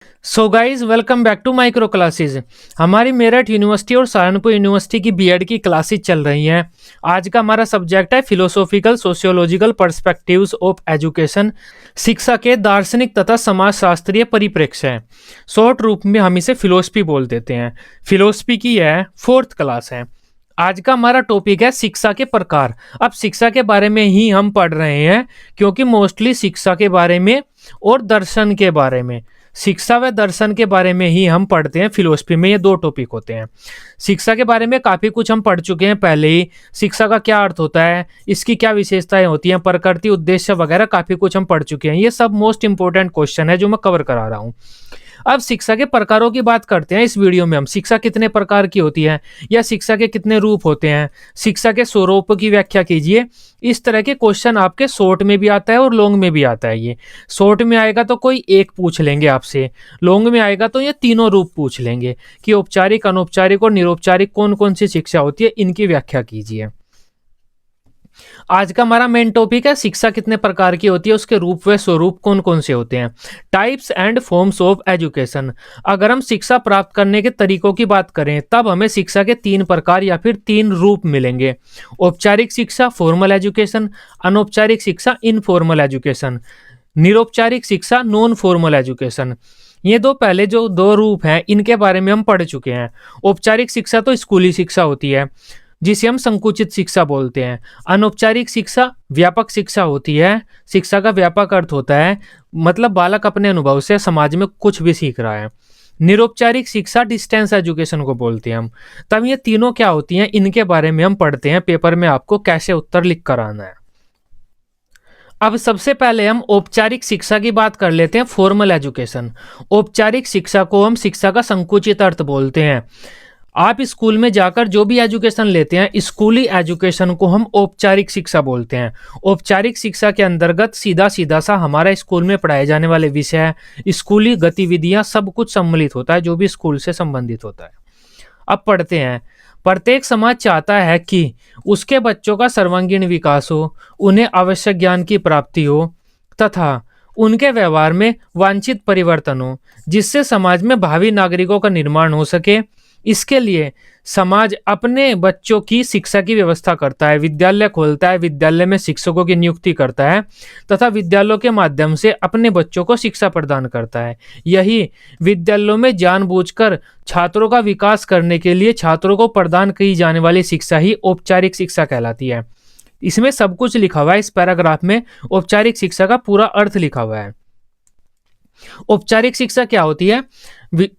So guys welcome back to micro classes. हमारी Meerut university और Saharanpur university की बीएड की क्लासेस चल रही हैं। आज का हमारा सब्जेक्ट है philosophical sociological perspectives of education, शिक्षा के दार्शनिक तथा समाजशास्त्रीय परिप्रेक्ष्य। शॉर्ट रूप में हम इसे फिलोसफी बोल देते हैं। फिलोसफी की यह फोर्थ क्लास है। आज का हमारा टॉपिक है शिक्षा के प्रकार। अब शिक्षा के बारे में ही हम पढ़ रहे हैं क्योंकि मोस्टली शिक्षा के बारे में और दर्शन के बारे में, शिक्षा व दर्शन के बारे में ही हम पढ़ते हैं। फिलोसफी में ये दो टॉपिक होते हैं। शिक्षा के बारे में काफ़ी कुछ हम पढ़ चुके हैं पहले ही। शिक्षा का क्या अर्थ होता है, इसकी क्या विशेषताएं होती हैं, प्रकृति, उद्देश्य वगैरह काफ़ी कुछ हम पढ़ चुके हैं। ये सब मोस्ट इंपॉर्टेंट क्वेश्चन है जो मैं कवर करा रहा हूँ। अब शिक्षा के प्रकारों की बात करते हैं। इस वीडियो में हम शिक्षा कितने प्रकार की होती है या शिक्षा के कितने रूप होते हैं, शिक्षा के स्वरूप की व्याख्या कीजिए। इस तरह के क्वेश्चन आपके शॉर्ट में भी आता है और लॉन्ग में भी आता है। ये शॉर्ट में आएगा तो कोई एक पूछ लेंगे आपसे, लॉन्ग में आएगा तो ये तीनों रूप पूछ लेंगे कि औपचारिक, अनौपचारिक और निरौपचारिक कौन कौन सी शिक्षा होती है, इनकी व्याख्या कीजिए। आज का हमारा मेन टॉपिक है शिक्षा कितने प्रकार की होती है, उसके रूप व स्वरूप कौन कौन से होते हैं। Types and forms of education. अगर हम शिक्षा प्राप्त करने के तरीकों की बात करें तब हमें शिक्षा के तीन प्रकार या फिर तीन रूप मिलेंगे। औपचारिक शिक्षा फॉर्मल एजुकेशन, अनौपचारिक शिक्षा इनफॉर्मल एजुकेशन, निरौपचारिक शिक्षा नॉन फॉर्मल एजुकेशन। ये पहले जो दो रूप हैं इनके बारे में हम पढ़ चुके हैं। औपचारिक शिक्षा तो स्कूली शिक्षा होती है जिसे हम संकुचित शिक्षा बोलते हैं। अनौपचारिक शिक्षा व्यापक शिक्षा होती है। शिक्षा का व्यापक अर्थ होता है मतलब बालक अपने अनुभव से समाज में कुछ भी सीख रहा है। निरौपचारिक शिक्षा डिस्टेंस एजुकेशन को बोलते हैं हम। तब ये तीनों क्या होती हैं इनके बारे में हम पढ़ते हैं। पेपर में आपको कैसे उत्तर लिख कर आना है। अब सबसे पहले हम औपचारिक शिक्षा की बात कर लेते हैं, फॉर्मल एजुकेशन। औपचारिक शिक्षा को हम शिक्षा का संकुचित अर्थ बोलते हैं। आप स्कूल में जाकर जो भी एजुकेशन लेते हैं, स्कूली एजुकेशन को हम औपचारिक शिक्षा बोलते हैं। औपचारिक शिक्षा के अंतर्गत सीधा सीधा सा हमारा स्कूल में पढ़ाए जाने वाले विषय, स्कूली गतिविधियां सब कुछ सम्मिलित होता है जो भी स्कूल से संबंधित होता है। अब पढ़ते हैं। प्रत्येक समाज चाहता है कि उसके बच्चों का सर्वांगीण विकास हो, उन्हें आवश्यक ज्ञान की प्राप्ति हो तथा उनके व्यवहार में वांछित परिवर्तन हो, जिससे समाज में भावी नागरिकों का निर्माण हो सके। इसके लिए समाज अपने बच्चों की शिक्षा की व्यवस्था करता है, विद्यालय खोलता है, विद्यालय में शिक्षकों की नियुक्ति करता है तथा विद्यालयों के माध्यम से अपने बच्चों को शिक्षा प्रदान करता है। यही विद्यालयों में जानबूझकर छात्रों का विकास करने के लिए छात्रों को प्रदान की जाने वाली शिक्षा ही औपचारिक शिक्षा कहलाती है। इसमें सब कुछ लिखा हुआ है। इस पैराग्राफ में औपचारिक शिक्षा का पूरा अर्थ लिखा हुआ है। औपचारिक शिक्षा क्या होती है?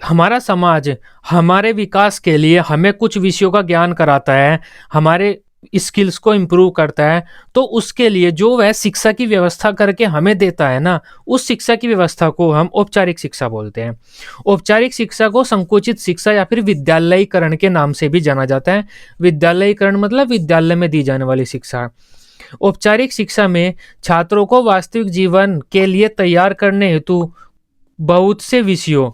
हमारा समाज हमारे विकास के लिए हमें कुछ विषयों का ज्ञान कराता है, हमारे स्किल्स को इम्प्रूव करता है, तो उसके लिए जो वह शिक्षा की व्यवस्था करके हमें देता है ना, उस शिक्षा की व्यवस्था को हम औपचारिक शिक्षा बोलते हैं। औपचारिक शिक्षा को संकुचित शिक्षा या फिर विद्यालयीकरण के नाम से भी जाना जाता है। विद्यालयीकरण मतलब विद्यालय में दी जाने वाली शिक्षा। औपचारिक शिक्षा में छात्रों को वास्तविक जीवन के लिए तैयार करने हेतु बहुत से विषयों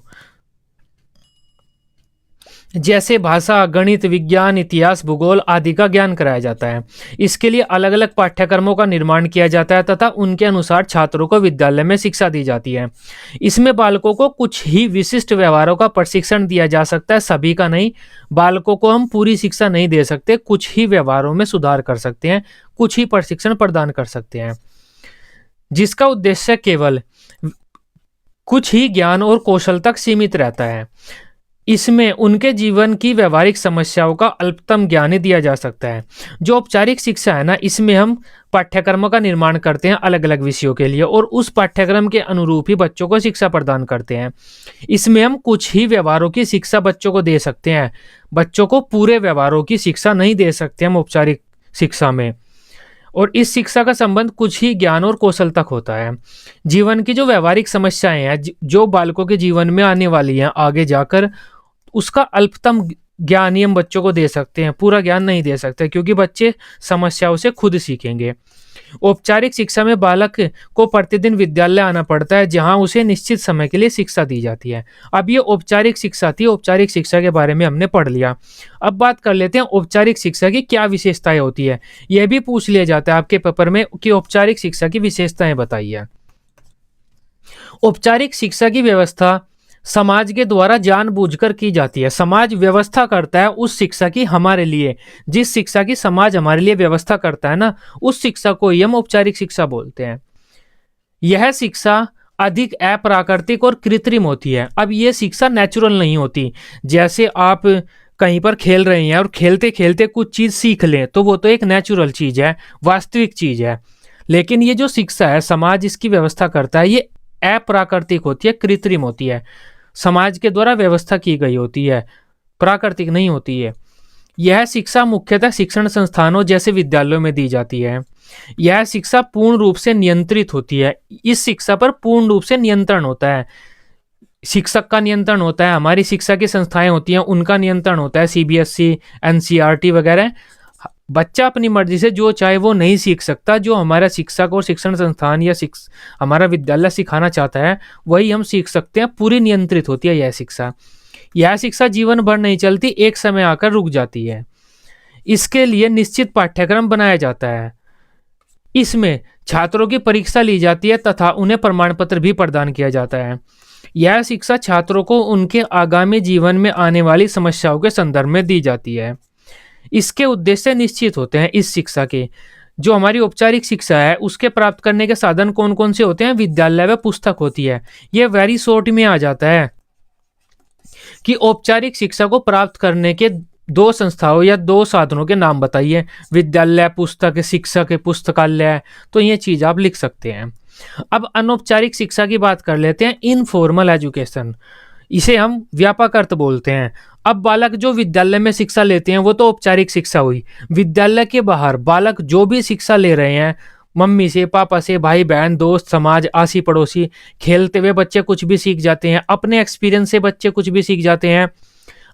जैसे भाषा, गणित, विज्ञान, इतिहास, भूगोल आदि का ज्ञान कराया जाता है। इसके लिए अलग अलग पाठ्यक्रमों का निर्माण किया जाता है तथा उनके अनुसार छात्रों को विद्यालय में शिक्षा दी जाती है। इसमें बालकों को कुछ ही विशिष्ट व्यवहारों का प्रशिक्षण दिया जा सकता है, सभी का नहीं। बालकों को हम पूरी शिक्षा नहीं दे सकते, कुछ ही व्यवहारों में सुधार कर सकते हैं, कुछ ही प्रशिक्षण प्रदान कर सकते हैं, जिसका उद्देश्य केवल कुछ ही ज्ञान और कौशल तक सीमित रहता है। इसमें उनके जीवन की व्यवहारिक समस्याओं का अल्पतम ज्ञान ही दिया जा सकता है। जो औपचारिक शिक्षा है ना, इसमें हम पाठ्यक्रमों का निर्माण करते हैं अलग अलग विषयों के लिए और उस पाठ्यक्रम के अनुरूप ही बच्चों को शिक्षा प्रदान करते हैं। इसमें हम कुछ ही व्यवहारों की शिक्षा बच्चों को दे सकते हैं, बच्चों को पूरे व्यवहारों की शिक्षा नहीं दे सकते हम औपचारिक शिक्षा में। और इस शिक्षा का संबंध कुछ ही ज्ञान और कौशल तक होता है। जीवन की जो व्यवहारिक समस्याएं हैं जो बालकों के जीवन में आने वाली हैं आगे जाकर, उसका अल्पतम ज्ञान ही हम बच्चों को दे सकते हैं, पूरा ज्ञान नहीं दे सकते क्योंकि बच्चे समस्याओं से खुद सीखेंगे। औपचारिक शिक्षा में बालक को प्रतिदिन विद्यालय आना पड़ता है जहां उसे निश्चित समय के लिए शिक्षा दी जाती है। अब ये औपचारिक शिक्षा थी। औपचारिक शिक्षा के बारे में हमने पढ़ लिया। अब बात कर लेते हैं औपचारिक शिक्षा की क्या विशेषताएं होती है। यह भी पूछ लिया जाता है आपके पेपर में कि औपचारिक शिक्षा की विशेषताएं बताइए। औपचारिक शिक्षा की व्यवस्था समाज के द्वारा जानबूझकर की जाती है। समाज व्यवस्था करता है उस शिक्षा की हमारे लिए। जिस शिक्षा की समाज हमारे लिए व्यवस्था करता है ना, उस शिक्षा को ही हम औपचारिक शिक्षा बोलते हैं। यह शिक्षा अधिक अप्राकृतिक और कृत्रिम होती है। अब ये शिक्षा नेचुरल नहीं होती। जैसे आप कहीं पर खेल रहे हैं और खेलते खेलते कुछ चीज सीख लें तो वो तो एक नेचुरल चीज है, वास्तविक चीज है। लेकिन ये जो शिक्षा है समाज इसकी व्यवस्था करता है, ये अप्राकृतिक होती है, कृत्रिम होती है, समाज के द्वारा व्यवस्था की गई होती है, प्राकृतिक नहीं होती है। यह शिक्षा मुख्यतः शिक्षण संस्थानों जैसे विद्यालयों में दी जाती है। यह शिक्षा पूर्ण रूप से नियंत्रित होती है। इस शिक्षा पर पूर्ण रूप से नियंत्रण होता है। शिक्षक का नियंत्रण होता है, हमारी शिक्षा की संस्थाएं होती हैं उनका नियंत्रण होता है, सीबीएसई, एनसीईआरटी वगैरह। बच्चा अपनी मर्जी से जो चाहे वो नहीं सीख सकता। जो हमारा शिक्षक और शिक्षण संस्थान या हमारा विद्यालय सिखाना चाहता है वही हम सीख सकते हैं। पूरी नियंत्रित होती है यह शिक्षा। यह शिक्षा जीवन भर नहीं चलती, एक समय आकर रुक जाती है। इसके लिए निश्चित पाठ्यक्रम बनाया जाता है। इसमें छात्रों की परीक्षा ली जाती है तथा उन्हें प्रमाण पत्र भी प्रदान किया जाता है। यह शिक्षा छात्रों को उनके आगामी जीवन में आने वाली समस्याओं के संदर्भ में दी जाती है। इसके उद्देश्य निश्चित होते हैं। इस शिक्षा के जो हमारी औपचारिक शिक्षा है उसके प्राप्त करने के साधन कौन कौन से होते हैं? विद्यालय व पुस्तक होती है। ये वेरी शॉर्ट में आ जाता है कि औपचारिक शिक्षा को प्राप्त करने के दो संस्थाओं या दो साधनों के नाम बताइए। विद्यालय, पुस्तक, शिक्षक, पुस्तकालय। तो ये चीज आप लिख सकते हैं। अब अनौपचारिक शिक्षा की बात कर लेते हैं, इनफॉर्मल एजुकेशन। इसे हम व्यापक अर्थ बोलते हैं। अब बालक जो विद्यालय में शिक्षा लेते हैं वो तो औपचारिक शिक्षा हुई। विद्यालय के बाहर बालक जो भी शिक्षा ले रहे हैं, मम्मी से, पापा से, भाई बहन, दोस्त, समाज, आसी पड़ोसी, खेलते हुए बच्चे कुछ भी सीख जाते हैं। अपने एक्सपीरियंस से बच्चे कुछ भी सीख जाते हैं।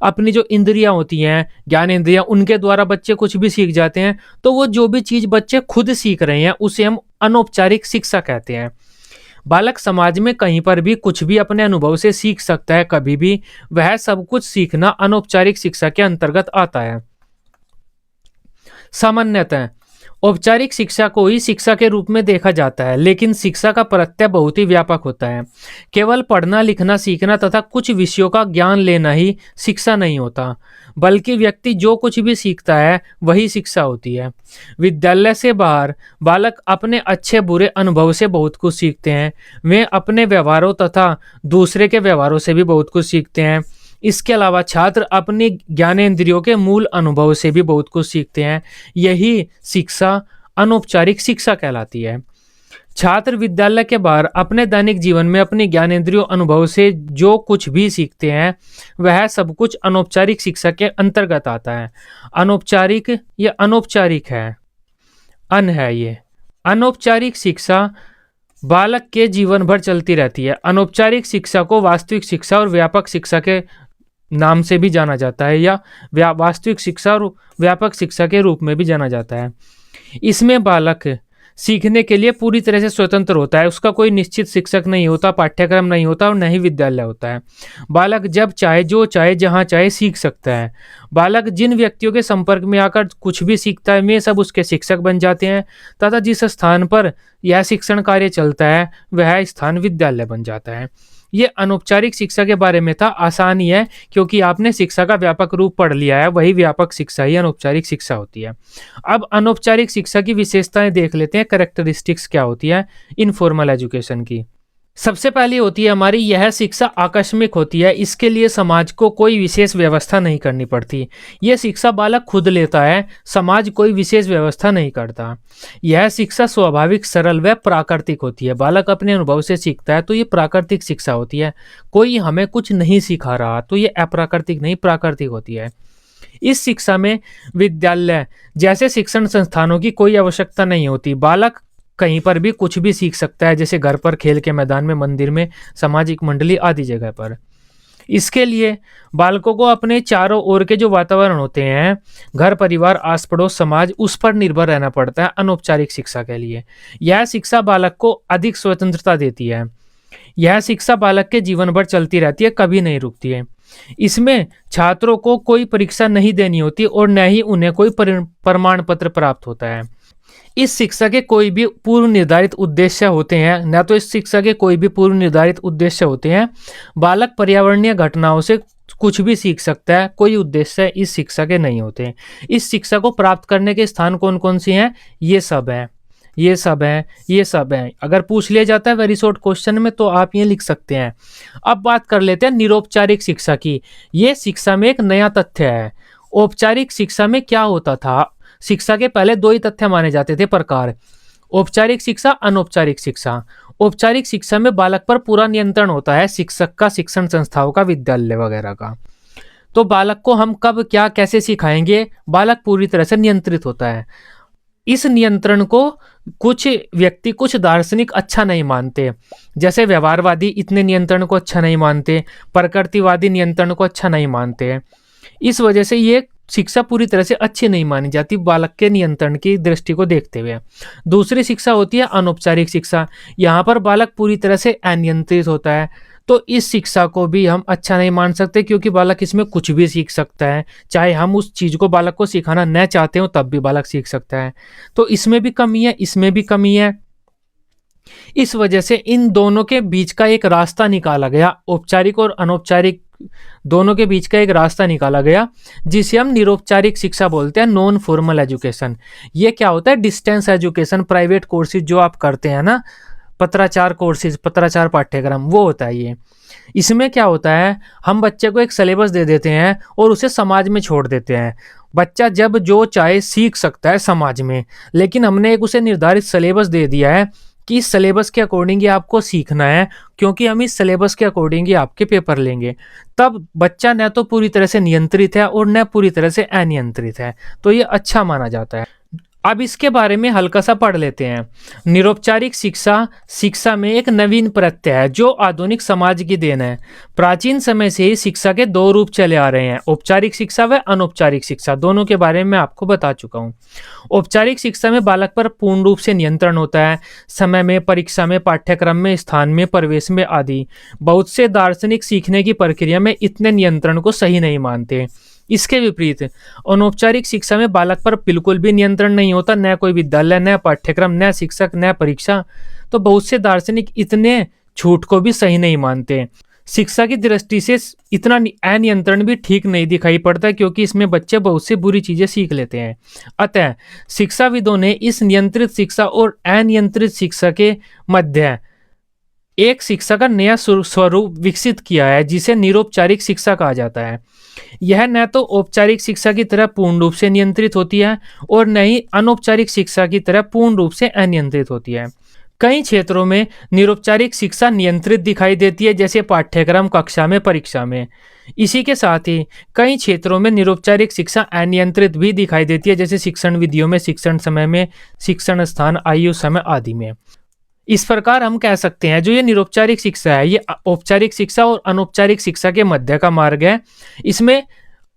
अपनी जो इंद्रियां होती हैं, ज्ञान इंद्रियां, उनके द्वारा बच्चे कुछ भी सीख जाते हैं। तो वो जो भी चीज बच्चे खुद सीख रहे हैं उसे हम अनौपचारिक शिक्षा कहते हैं। बालक समाज में कहीं पर भी कुछ भी अपने अनुभव से सीख सकता है कभी भी। वह सब कुछ सीखना अनौपचारिक शिक्षा के अंतर्गत आता है। सामान्यतः औपचारिक शिक्षा को ही शिक्षा के रूप में देखा जाता है, लेकिन शिक्षा का प्रत्यय बहुत ही व्यापक होता है। केवल पढ़ना, लिखना, सीखना तथा कुछ विषयों का ज्ञान लेना ही शिक्षा नहीं होता, बल्कि व्यक्ति जो कुछ भी सीखता है वही शिक्षा होती है। विद्यालय से बाहर बालक अपने अच्छे बुरे अनुभव से बहुत कुछ सीखते हैं। वे अपने व्यवहारों तथा दूसरे के व्यवहारों से भी बहुत कुछ सीखते हैं। इसके अलावा छात्र अपनी ज्ञानेंद्रियों के मूल अनुभव से भी बहुत कुछ सीखते हैं। यही शिक्षा अनौपचारिक शिक्षा कहलाती है। छात्र विद्यालय के बाहर अपने दैनिक जीवन में अपनी ज्ञानेंद्रियों अनुभव से जो कुछ भी सीखते हैं वह सब कुछ अनौपचारिक शिक्षा के अंतर्गत आता है। अनौपचारिक, ये अनौपचारिक है, अन है ये। अनौपचारिक शिक्षा बालक के जीवन भर चलती रहती है। अनौपचारिक शिक्षा को वास्तविक शिक्षा और व्यापक शिक्षा के नाम से भी जाना जाता है, या वास्तविक शिक्षा और व्यापक शिक्षा के रूप में भी जाना जाता है। इसमें बालक सीखने के लिए पूरी तरह से स्वतंत्र होता है। उसका कोई निश्चित शिक्षक नहीं होता, पाठ्यक्रम नहीं होता और न ही विद्यालय होता है। बालक जब चाहे, जो चाहे, जहाँ चाहे सीख सकता है। बालक जिन व्यक्तियों के संपर्क में आकर कुछ भी सीखता है वे सब उसके शिक्षक बन जाते हैं तथा जिस स्थान पर यह शिक्षण कार्य चलता है वह स्थान विद्यालय बन जाता है। ये अनौपचारिक शिक्षा के बारे में था। आसान ही है क्योंकि आपने शिक्षा का व्यापक रूप पढ़ लिया है। वही व्यापक शिक्षा ही अनौपचारिक शिक्षा होती है। अब अनौपचारिक शिक्षा की विशेषताएं देख लेते हैं, कैरेक्टरिस्टिक्स क्या होती है इनफॉर्मल एजुकेशन की। सबसे पहली होती है हमारी, यह शिक्षा आकस्मिक होती है। इसके लिए समाज को कोई विशेष व्यवस्था नहीं करनी पड़ती। यह शिक्षा बालक खुद लेता है, समाज कोई विशेष व्यवस्था नहीं करता। यह शिक्षा स्वाभाविक, सरल व प्राकृतिक होती है। बालक अपने अनुभव से सीखता है तो ये प्राकृतिक शिक्षा होती है। कोई हमें कुछ नहीं सिखा रहा तो ये अप्राकृतिक नहीं, प्राकृतिक होती है। इस शिक्षा में विद्यालय जैसे शिक्षण संस्थानों की कोई आवश्यकता नहीं होती। बालक कहीं पर भी कुछ भी सीख सकता है, जैसे घर पर, खेल के मैदान में, मंदिर में, सामाजिक मंडली आदि जगह पर। इसके लिए बालकों को अपने चारों ओर के जो वातावरण होते हैं, घर, परिवार, आस पड़ोस, समाज, उस पर निर्भर रहना पड़ता है अनौपचारिक शिक्षा के लिए। यह शिक्षा बालक को अधिक स्वतंत्रता देती है। यह शिक्षा बालक के जीवन भर चलती रहती है, कभी नहीं रुकती है। इसमें छात्रों को कोई परीक्षा नहीं देनी होती और न ही उन्हें कोई प्रमाण पत्र प्राप्त होता है। इस शिक्षा के कोई भी पूर्व निर्धारित उद्देश्य होते हैं, न तो इस शिक्षा के कोई भी पूर्व निर्धारित उद्देश्य होते हैं। बालक पर्यावरणीय घटनाओं से कुछ भी सीख सकता है, कोई उद्देश्य इस शिक्षा के नहीं होते। इस शिक्षा को प्राप्त करने के स्थान कौन कौन से हैं? ये सब है, ये सब है, ये सब है। अगर पूछ लिया जाता है वेरी शॉर्ट क्वेश्चन में तो आप ये लिख सकते हैं। अब बात कर लेते हैं निरौपचारिक शिक्षा की। ये शिक्षा में एक नया तथ्य है। औपचारिक शिक्षा में क्या होता था? शिक्षा के पहले दो ही तथ्य माने जाते थे प्रकार, औपचारिक शिक्षा, अनौपचारिक शिक्षा। औपचारिक शिक्षा में बालक पर पूरा नियंत्रण होता है, शिक्षक का, शिक्षण संस्थाओं का, विद्यालय वगैरह का। तो बालक को हम कब क्या कैसे सिखाएंगे? बालक पूरी तरह से नियंत्रित होता है। इस नियंत्रण को कुछ व्यक्ति, कुछ दार्शनिक अच्छा नहीं मानते, जैसे व्यवहारवादी इतने नियंत्रण को अच्छा नहीं मानते, प्रकृतिवादी नियंत्रण को अच्छा नहीं मानते। इस वजह से ये शिक्षा पूरी तरह से अच्छी नहीं मानी जाती बालक के नियंत्रण की दृष्टि को देखते हुए। दूसरी शिक्षा होती है अनौपचारिक शिक्षा। यहाँ पर बालक पूरी तरह से अनियंत्रित होता है। तो इस शिक्षा को भी हम अच्छा नहीं मान सकते, क्योंकि बालक इसमें कुछ भी सीख सकता है, चाहे हम उस चीज को बालक को सिखाना न चाहते हो तब भी बालक सीख सकता है। तो इसमें भी कमी है, इसमें भी कमी है। इस वजह से इन दोनों के बीच का एक रास्ता निकाला गया, औपचारिक और अनौपचारिक दोनों के बीच का एक रास्ता निकाला गया, जिसे हम निरौपचारिक शिक्षा बोलते हैं, नॉन फॉर्मल एजुकेशन। ये क्या होता है? डिस्टेंस एजुकेशन, प्राइवेट कोर्सेज जो आप करते हैं ना, पत्राचार कोर्सेज, पत्राचार पाठ्यक्रम, वो होता है ये। इसमें क्या होता है, हम बच्चे को एक सिलेबस दे देते हैं और उसे समाज में छोड़ देते हैं। बच्चा जब जो चाहे सीख सकता है समाज में, लेकिन हमने एक उसे निर्धारित सिलेबस दे दिया है कि इस सिलेबस के अकॉर्डिंग ही आपको सीखना है, क्योंकि हम इस सिलेबस के अकॉर्डिंग ही आपके पेपर लेंगे। तब बच्चा न तो पूरी तरह से नियंत्रित है और न पूरी तरह से अनियंत्रित है, तो ये अच्छा माना जाता है। अब इसके बारे में हल्का सा पढ़ लेते हैं। निरौपचारिक शिक्षा में एक नवीन प्रत्यय है जो आधुनिक समाज की देन है। प्राचीन समय से ही शिक्षा के दो रूप चले आ रहे हैं, औपचारिक शिक्षा व अनौपचारिक शिक्षा। दोनों के बारे में मैं आपको बता चुका हूँ। औपचारिक शिक्षा में बालक पर पूर्ण रूप से नियंत्रण होता है, समय में, परीक्षा में, पाठ्यक्रम में, स्थान में, प्रवेश में आदि। बहुत से दार्शनिक सीखने की प्रक्रिया में इतने नियंत्रण को सही नहीं मानते। इसके विपरीत अनौपचारिक शिक्षा में बालक पर बिल्कुल भी नियंत्रण नहीं होता, न कोई विद्यालय, न पाठ्यक्रम, न शिक्षक, न परीक्षा। तो बहुत से दार्शनिक इतने छूट को भी सही नहीं मानते। शिक्षा की दृष्टि से इतना अनियंत्रण भी ठीक नहीं दिखाई पड़ता, क्योंकि इसमें बच्चे बहुत सी बुरी चीजें सीख लेते हैं। अतः शिक्षाविदों ने इस नियंत्रित शिक्षा और अनियंत्रित शिक्षा के मध्य एक शिक्षा का नया स्वरूप विकसित किया है, जिसे निरौपचारिक शिक्षा कहा जाता है। यह न तो औपचारिक शिक्षा की तरह पूर्ण रूप से नियंत्रित होती है और न ही अनौपचारिक शिक्षा की तरह पूर्ण रूप से अनियंत्रित होती है। कई क्षेत्रों में निरौपचारिक शिक्षा नियंत्रित दिखाई देती है, जैसे पाठ्यक्रम, कक्षा में, परीक्षा में। इसी के साथ ही कई क्षेत्रों में निरौपचारिक शिक्षा अनियंत्रित भी दिखाई देती है, जैसे शिक्षण विधियों में, शिक्षण समय में, शिक्षण स्थान, आयु, समय आदि में। इस प्रकार हम कह सकते हैं जो ये निरौपचारिक शिक्षा है, ये औपचारिक शिक्षा और अनौपचारिक शिक्षा के मध्य का मार्ग है। इसमें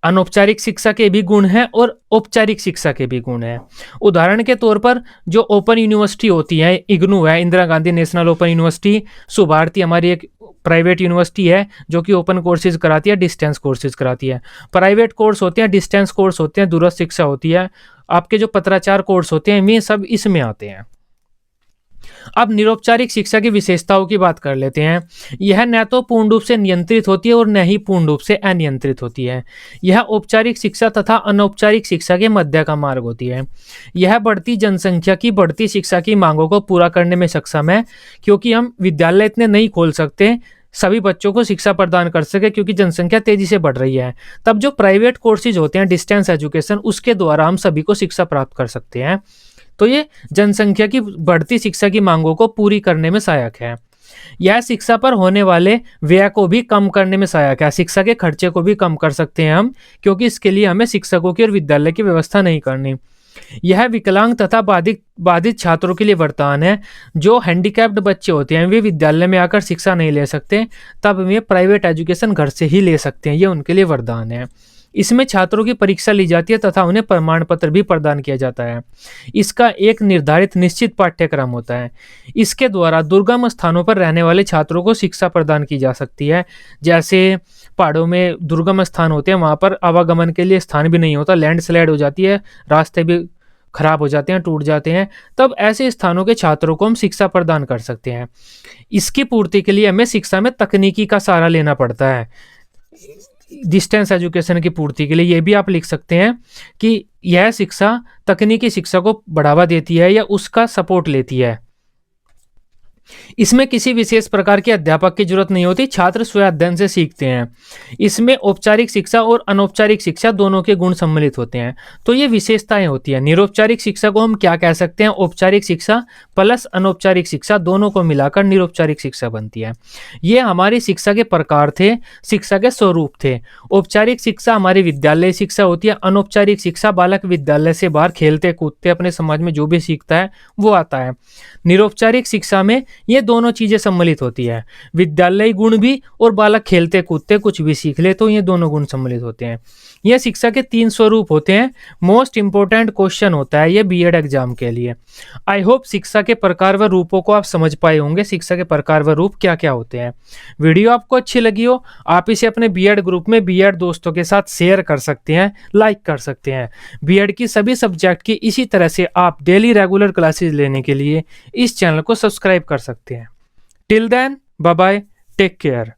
अनौपचारिक शिक्षा के भी गुण हैं और औपचारिक शिक्षा के भी गुण हैं। उदाहरण के तौर पर जो ओपन यूनिवर्सिटी होती है, इग्नू है, Indira Gandhi national open university, Subharti हमारी एक प्राइवेट यूनिवर्सिटी है जो कि ओपन कोर्सेज कराती है, डिस्टेंस कोर्सेज कराती है। प्राइवेट कोर्स होते हैं, डिस्टेंस कोर्स होते हैं, दूरस्थ शिक्षा होती है। आपके जो पत्राचार कोर्स होते हैं, वे सब इसमें आते हैं। अब निरौपचारिक शिक्षा की विशेषताओं की बात कर लेते हैं। यह न तो पूर्ण रूप से नियंत्रित होती है और न ही पूर्ण रूप से अनियंत्रित होती है। यह औपचारिक शिक्षा तथा अनौपचारिक शिक्षा के मध्य का मार्ग होती है। यह बढ़ती जनसंख्या की बढ़ती शिक्षा की मांगों को पूरा करने में सक्षम है, क्योंकि हम विद्यालय इतने नहीं खोल सकते सभी बच्चों को शिक्षा प्रदान कर सके, क्योंकि जनसंख्या तेजी से बढ़ रही है। तब जो प्राइवेट कोर्सेज होते हैं, डिस्टेंस एजुकेशन, उसके द्वारा हम सभी को शिक्षा प्राप्त कर सकते हैं। तो ये जनसंख्या की बढ़ती शिक्षा की मांगों को पूरी करने में सहायक है। यह शिक्षा पर होने वाले व्यय को भी कम करने में सहायक है। शिक्षा के खर्चे को भी कम कर सकते हैं हम, क्योंकि इसके लिए हमें शिक्षकों की और विद्यालय की व्यवस्था नहीं करनी। यह विकलांग तथा बाधित छात्रों के लिए वरदान है। जो हैंडीकैप्ड बच्चे होते हैं वे विद्यालय में आकर शिक्षा नहीं ले सकते, तब वे प्राइवेट एजुकेशन घर से ही ले सकते हैं। ये उनके लिए वरदान है। इसमें छात्रों की परीक्षा ली जाती है तथा उन्हें प्रमाण पत्र भी प्रदान किया जाता है। इसका एक निर्धारित निश्चित पाठ्यक्रम होता है। इसके द्वारा दुर्गम स्थानों पर रहने वाले छात्रों को शिक्षा प्रदान की जा सकती है। जैसे पहाड़ों में दुर्गम स्थान होते हैं, वहाँ पर आवागमन के लिए स्थान भी नहीं होता, लैंडस्लाइड हो जाती है, रास्ते भी खराब हो जाते हैं, टूट जाते हैं, तब ऐसे स्थानों के छात्रों को हम शिक्षा प्रदान कर सकते हैं। इसकी पूर्ति के लिए हमें शिक्षा में तकनीकी का सहारा लेना पड़ता है। डिस्टेंस एजुकेशन की पूर्ति के लिए ये भी आप लिख सकते हैं कि यह शिक्षा तकनीकी शिक्षा को बढ़ावा देती है या उसका सपोर्ट लेती है। इसमें किसी विशेष प्रकार के अध्यापक की जरूरत नहीं होती, छात्र स्वयं अध्ययन से सीखते हैं। इसमें औपचारिक शिक्षा और अनौपचारिक शिक्षा दोनों के गुण सम्मिलित होते हैं। तो ये विशेषताएं होती हैं। निरौपचारिक शिक्षा को हम क्या कह सकते हैं? औपचारिक शिक्षा प्लस अनौपचारिक शिक्षा दोनों को मिलाकर निरौपचारिक शिक्षा बनती है। ये हमारी शिक्षा के प्रकार थे, शिक्षा के स्वरूप थे। औपचारिक शिक्षा हमारी विद्यालय शिक्षा होती है। अनौपचारिक शिक्षा बालक विद्यालय से बाहर खेलते कूदते अपने समाज में जो भी सीखता है वो आता है। निरौपचारिक शिक्षा में ये दोनों चीजें सम्मिलित होती है, विद्यालयी गुण भी और बालक खेलते कूदते कुछ भी सीख ले, तो ये दोनों गुण सम्मिलित होते हैं। ये शिक्षा के 3 स्वरूप होते हैं। मोस्ट इंपोर्टेंट क्वेश्चन होता है ये बीएड एग्जाम के लिए। आई होप शिक्षा के प्रकार व रूपों को आप समझ पाए होंगे, शिक्षा के प्रकार व रूप क्या क्या होते हैं। वीडियो आपको अच्छी लगी हो, आप इसे अपने बीएड ग्रुप में बीएड दोस्तों के साथ शेयर कर सकते हैं, लाइक कर सकते हैं। बीएड की सभी सब्जेक्ट की इसी तरह से आप डेली रेगुलर क्लासेस लेने के लिए इस चैनल को सब्सक्राइब कर सकते हैं। Till then, bye bye, take care.